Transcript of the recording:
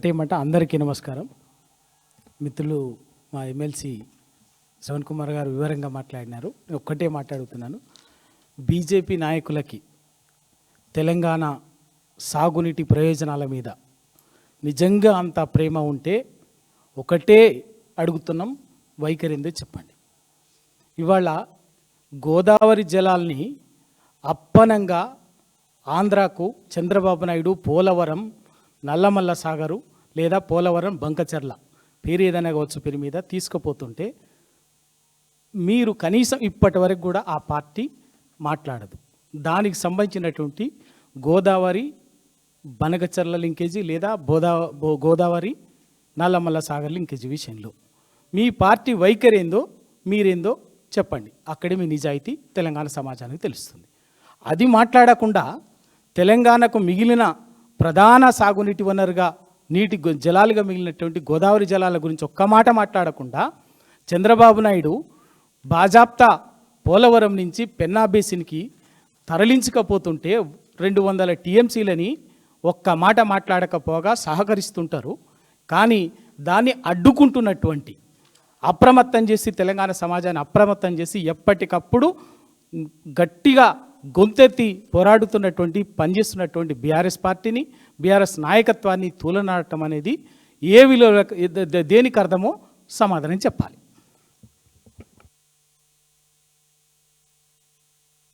ఒకటేమంటే అందరికీ నమస్కారం. మిత్రులు మా ఎమ్మెల్సీ శ్రవణ్ కుమార్ గారు వివరంగా మాట్లాడినారు. నేను ఒక్కటే మాట్లాడుతున్నాను. బీజేపీ నాయకులకి తెలంగాణ సాగునీటి ప్రయోజనాల మీద నిజంగా అంత ప్రేమ ఉంటే ఒకటే అడుగుతున్నాం, వైఖరి ఏందో చెప్పండి. ఇవాళ గోదావరి జలాల్ని అప్పనంగా ఆంధ్రాకు చంద్రబాబు నాయుడు పోలవరం నల్లమల్ల సాగరు లేదా పోలవరం బంకచర్ల పేరు ఏదైనా కావచ్చు పేరు మీద తీసుకుపోతుంటే మీరు కనీసం ఇప్పటి వరకు కూడా ఆ పార్టీ మాట్లాడదు. దానికి సంబంధించినటువంటి గోదావరి బనకచర్ల లింకేజీ లేదా గోదావరి నల్లమల్ల సాగర్ లింకేజీ విషయంలో మీ పార్టీ వైఖరి ఏందో మీరేందో చెప్పండి. అక్కడే మీ నిజాయితీ తెలంగాణ సమాజానికి తెలుస్తుంది. అది మాట్లాడకుండా తెలంగాణకు మిగిలిన ప్రధాన సాగునీటి వనరుగా నీటి జలాలుగా మిగిలినటువంటి గోదావరి జలాల గురించి ఒక్క మాట మాట్లాడకుండా చంద్రబాబు నాయుడు బాజాప్తా పోలవరం నుంచి పెన్నా బేసిన్కి తరలించకపోతుంటే 200 టీఎంసీలని ఒక్క మాట మాట్లాడకపోగా సహకరిస్తుంటారు. కానీ దాన్ని అడ్డుకుంటున్నటువంటి అప్రమత్తం చేసి తెలంగాణ సమాజాన్ని అప్రమత్తం చేసి ఎప్పటికప్పుడు గట్టిగా గొంతెత్తి పోరాడుతున్నటువంటి పనిచేస్తున్నటువంటి బీఆర్ఎస్ పార్టీని బీఆర్ఎస్ నాయకత్వాన్ని తూలనాడటం అనేది ఏ విలువ దేనికి అర్థమో సమాధానం చెప్పాలి.